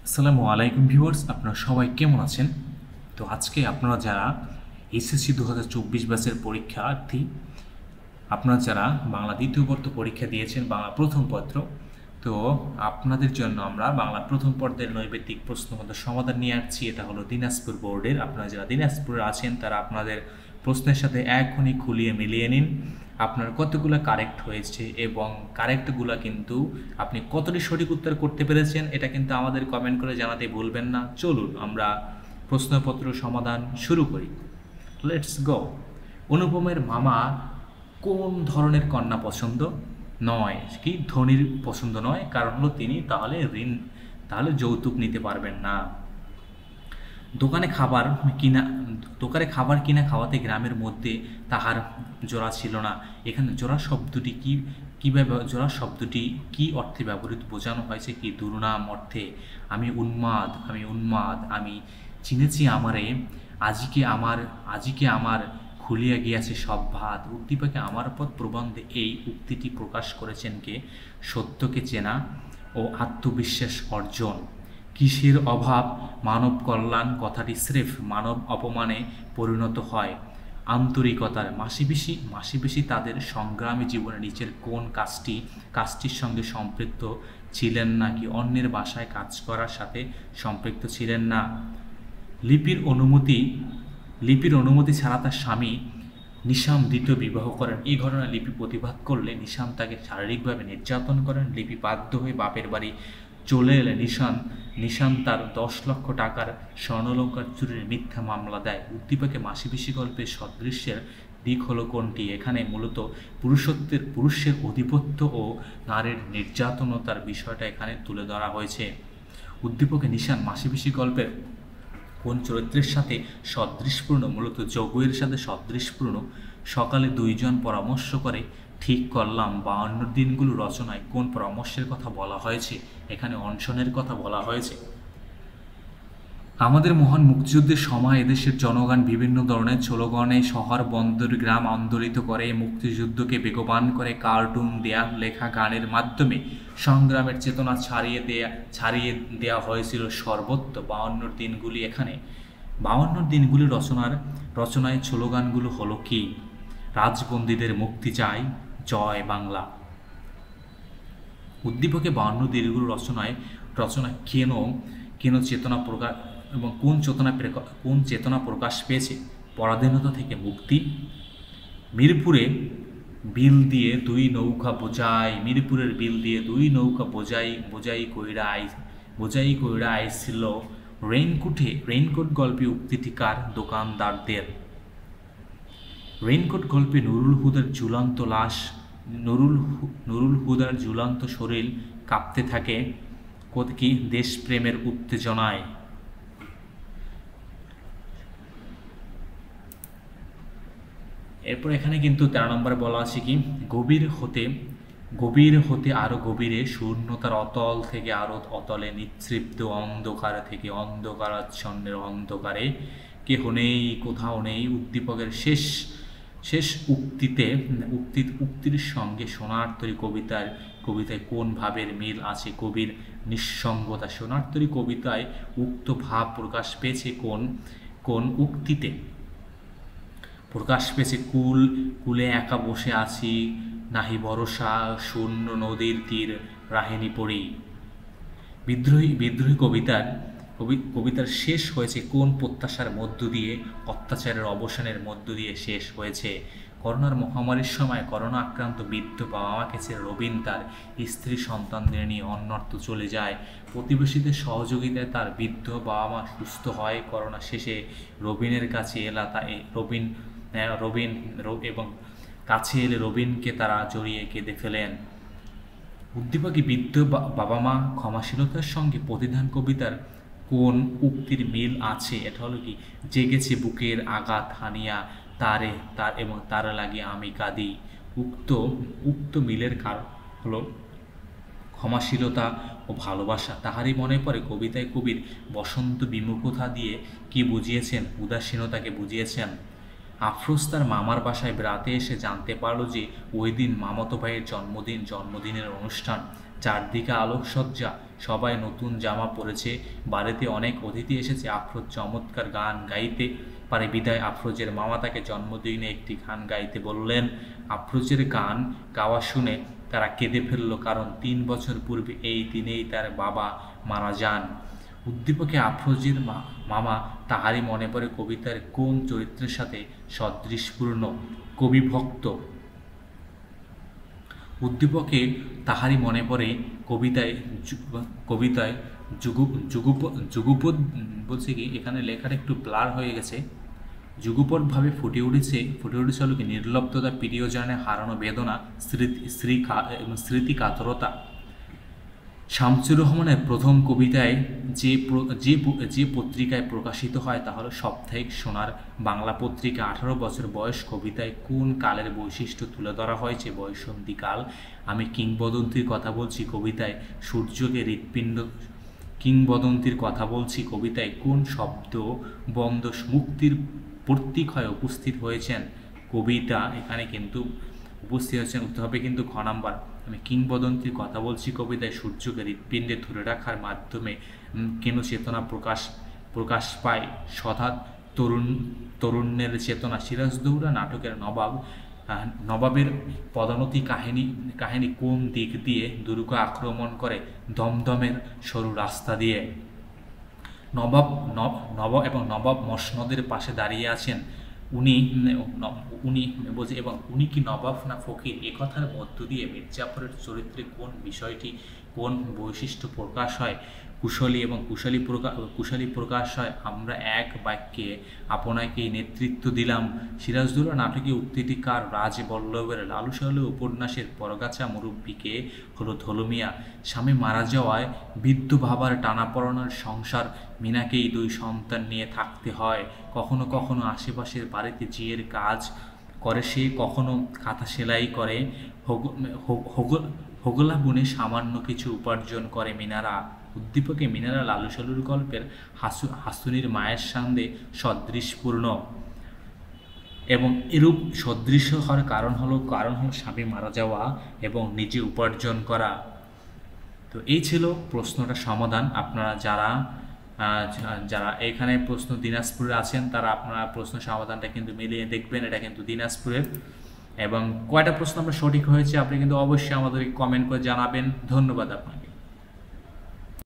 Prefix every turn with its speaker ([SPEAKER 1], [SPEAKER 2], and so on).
[SPEAKER 1] আসসালামু আলাইকুম ভিউয়ার্স, আপনারা সবাই কেমন আছেন? তো আজকে আপনারা যারা এসএসসি 2024 ব্যাচের পরীক্ষার্থী, আপনারা যারা বাংলা দ্বিতীয় পত্র পরীক্ষা দিয়েছেন, বাংলা প্রথম পত্র, তো আপনাদের জন্য আমরা বাংলা প্রথম পত্রের নৈবেদিক প্রশ্নপত্র সমাধান নিয়ে আসছি। এটা হলো দিনাজপুর বোর্ডের। আপনারা যারা দিনাজপুরে আছেন তারা আপনাদের প্রশ্নের সাথে এখনই খুলিয়ে মিলিয়ে নিন আপনার কতগুলো কারেক্ট হয়েছে এবং কারেক্টগুলো কিন্তু আপনি কতটি সঠিক উত্তর করতে পেরেছেন এটা কিন্তু আমাদের কমেন্ট করে জানাতে ভুলবেন না। চলুন আমরা প্রশ্নপত্র সমাধান শুরু করি। Let's go. অনুপমের মামা কোন ধরনের কন্যা পছন্দ নয়? কি ধনীর পছন্দ নয়? কারণ হলো তিনি তাহলে যৌতুক নিতে পারবেন না। দোকানে খাবার কিনা খাওয়াতে গ্রামের মধ্যে তাহার জোড়া ছিল না। এখানে জোড়া শব্দটি কি অর্থে ব্যবহৃত বোঝানো হয়েছে? কি দুর্নাম অর্থে। আমি উন্মাদ, আমি চিনেছি আমারে, আজিকে আমার খুলিয়া গিয়াছে সব ভাত। উদ্দীপকে আমার পথ প্রবন্ধে এই উক্তিটি প্রকাশ করেছেন কে? সত্যকে চেনা ও আত্মবিশ্বাস অর্জন। কিসের অভাব মানব কল্যাণ কথাটি স্রেফ মানব অপমানে পরিণত হয়? আন্তরিকতার। মাসি বেশি তাদের সংগ্রামী জীবনে নিচের কোন কাজটির সঙ্গে সম্পৃক্ত ছিলেন না? কি অন্যের বাসায় কাজ করার সাথে সম্পৃক্ত ছিলেন না? লিপির অনুমতি ছাড়া তার স্বামী নিশাম দ্বিতীয় বিবাহ করেন। এই ঘটনা লিপি প্রতিবাদ করলে নিশাম তাকে শারীরিকভাবে নির্যাতন করেন। লিপি বাধ্য হয়ে বাপের বাড়ি চলে এলে নিশাম তার 10 লক্ষ টাকার স্বর্ণালঙ্কার চুরির মিথ্যা মামলা দেয়। উদ্দীপকে মাসিপিসি গল্পের সদৃশ্যের দিক হলো কোনটি? এখানে মূলত পুরুষের আধিপত্য ও নারীর নির্যাতনতার বিষয়টা এখানে তুলে ধরা হয়েছে। উদ্দীপকে নিশান মাসিপিসি গল্পের কোন চরিত্রের সাথে সদৃশপূর্ণ? মূলত যোগের সাথে সদৃশপূর্ণ। সকালে দুইজন পরামর্শ করে ঠিক করলাম 52 দিনগুলো রচনায় কোন পরামর্শের কথা বলা হয়েছে? এখানে অনশনের কথা বলা হয়েছে। আমাদের মহান মুক্তিযুদ্ধের সময় এদেশের জনগণ বিভিন্ন ধরনের স্লোগানে শহর বন্দর গ্রাম আন্দোলিত করে, মুক্তিযুদ্ধকে বেগবান করে কার্টুন লেখা গানের মাধ্যমে সংগ্রামের চেতনা ছাড়িয়ে দেয়া হয়েছিল সর্বত্র। 52 দিনগুলি এখানে 52 দিনগুলি রচনায় স্লোগানগুলো হলো কি? রাজবন্দীদের মুক্তি চাই, জয় বাংলা। উদ্দীপকে 52 দিনগুলো রচনা কেন চেতনা প্রকাশ এবং কোন চেতনা প্রকাশ পেয়েছে? পরাধীনতা থেকে মুক্তি। মিরপুরের বিল দিয়ে দুই নৌকা বোঝাই কইরা আইছিল রেইনকোট গল্পে উক্তিটি কার? দোকানদারদের। রেইনকোট গল্পে নুরুল হুদার ঝুলন্ত শরীর কাঁপতে থাকে কি? দেশপ্রেমের উত্তেজনায়। এরপর এখানে কিন্তু 13 নম্বরে বলা আছে কি? গভীর হতে আরো গভীরে, শূন্যতার অতল থেকে আরো অতলে, নিঃতৃপ্ত অন্ধকার থেকে অন্ধকারাচ্ছন্নের অন্ধকারে, কেহ নেই কোথাও নেই। উদ্দীপকের শেষ উক্তির সঙ্গে সোনার তরী কবিতায় কোন ভাবের মিল আছে? কবির নিঃসঙ্গতা। সোনার তরী কবিতায় উক্ত ভাব প্রকাশ পেয়েছে কোন উক্তিতে? প্রকাশ পেয়েছে কুলে একা বসে আছি, নাহি ভরসা, শূন্য নদীর তীর রাহিনী পড়ি। বিদ্রোহী কবিতার শেষ হয়েছে কোন প্রত্যাশার মধ্য দিয়ে? অত্যাচারের অবসানের মধ্য দিয়ে শেষ হয়েছে। করোনার মহামারীর সময় করোনা আক্রান্ত বৃদ্ধ বাবা মাকে ছেড়ে রবিন তার স্ত্রী সন্তানদের নিয়ে অন্যত্র চলে যায়। প্রতিবেশীদের সহযোগিতায় তার বৃদ্ধ বাবা মা সুস্থ হয়। করোনা শেষে রবিনের কাছে এবং কাছে এলে রবিনকে তারা জড়িয়ে কেঁদে ফেলেন। উদ্দীপকে বৃদ্ধ বাবা মা ক্ষমাশীলতার সঙ্গে প্রতিধান কবিতার কোন উক্তির মিল আছে? এটা হলো কি? জেগেছে বুকের আঘাত হানিয়া তার লাগে আমি কাঁদি। উক্ত মিলের কারণ হলো ক্ষমাশীলতা ও ভালোবাসা। তাহারই মনে পড়ে কবিতায় কবির বসন্ত বিমুখতা দিয়ে কি বুঝিয়েছেন? উদাসীনতাকে বুঝিয়েছেন। আফরোজ তার মামার বাসায় বেড়াতে এসে জানতে পারল যে ওই দিন মামাতো ভাইয়ের জন্মদিনের অনুষ্ঠান। চারদিকে আলোকসজ্জা, সবাই নতুন জামা পরেছে, বাড়িতে অনেক অতিথি এসেছে। আফরোজ চমৎকার গান গাইতে পারে বিদায় আফরোজের মামা তাকে জন্মদিনে একটি গান গাইতে বললেন। আফরোজের গান গাওয়া শুনে তারা কেঁদে ফেলল, কারণ 3 বছর পূর্বে এই দিনেই তার বাবা মারা যান। উদ্দীপকে আফরোজের মামা তাহারই মনে পড়ে কবিতার কোন চরিত্রের সাথে সদৃশপূর্ণ? কবিভক্ত। উদ্দীপকে তাহারই মনে পড়ে কবিতায় কবিতায় যুগপদ বলছে কি, এখানে লেখাটা একটু ব্লার হয়ে গেছে। যুগপদভাবে ফুটে উঠেছে হলো কি নির্লিপ্ততা, প্রিয়জনে হারানো বেদনা, স্মৃতি কাতরতা। শামসুর রহমানের প্রথম কবিতায় যে পত্রিকায় প্রকাশিত হয় তা হলো সাপ্তাহিক সোনার বাংলা পত্রিকা। 18 বছর বয়স। কবিতায় কোন কালের বৈশিষ্ট্য তুলে ধরা হয়েছে? বৈসন্ধিকাল। আমি কিংবদন্তির কথা বলছি কবিতায় সূর্যকে হৃৎপিণ্ড। কিংবদন্তির কথা বলছি কবিতায় কোন শব্দ বন্ধ মুক্তির প্রতীক হয়ে উপস্থিত হয়েছেন? কবিতা এখানে কিন্তু উপস্থিত হয়েছেন, উত্তর হবে কিন্তু খ নাম্বার। আমি কিংবদন্তির কথা বলছি কবিতায় সূর্যকে হৃৎপিণ্ডে ধরে রাখার মাধ্যমে কেন চেতনা প্রকাশ পায়? সদা তরুণের চেতনা। সিরাজদৌল্লা নাটকের নবাবের পদোন্নতি কাহিনী কোন দিক দিয়ে দুর্গ আক্রমণ করে? দমদমের সরু রাস্তা দিয়ে। নবাব মসনদের পাশে দাঁড়িয়ে আছেন। উনি বলছে, এবং উনি কি নবাব না ফকির? এ কথার মধ্য দিয়ে মির্জাফরের চরিত্রে কোন বিষয়টি, কোন বৈশিষ্ট্য প্রকাশ হয়? কুশলী প্রকাশ হয়। আমরা এক বাক্যে আপনাকে নেতৃত্ব দিলাম। সিরাজদৌল্লা নাটকে উক্তিটি কার? রাজবল্লভের। লালু সালু উপন্যাসের পরগাছা মুরব্বীকে হলো ধলমিয়া। স্বামী মারা যাওয়ায় বৃদ্ধ বাবার টানাপড়ানোর সংসার মিনাকেই 2 সন্তান নিয়ে থাকতে হয়। কখনো কখনো আশেপাশের বাড়িতে জিয়ের কাজ করে সে, কখনো কাঁথা সেলাই করে। হোগলা বুনে সামান্য কিছু উপার্জন করে মিনারা। উদ্দীপকে মিনারা লালু সালুর গল্পের হাসুনির মায়ের সঙ্গে সদৃশপূর্ণ, এবং এরূপ সদৃশ্য হওয়ার কারণ হলো স্বামী মারা যাওয়া এবং নিজে উপার্জন করা। তো এই ছিল প্রশ্নটার সমাধান। আপনারা যারা এখানে প্রশ্ন দিনাজপুরে আছেন তারা আপনারা প্রশ্ন সমাধানটা কিন্তু মিলিয়ে দেখবেন। এটা কিন্তু দিনাজপুরের, এবং কয়টা প্রশ্ন আপনার সঠিক হয়েছে আপনি কিন্তু অবশ্যই আমাদেরকে কমেন্ট করে জানাবেন। ধন্যবাদ আপনাকে।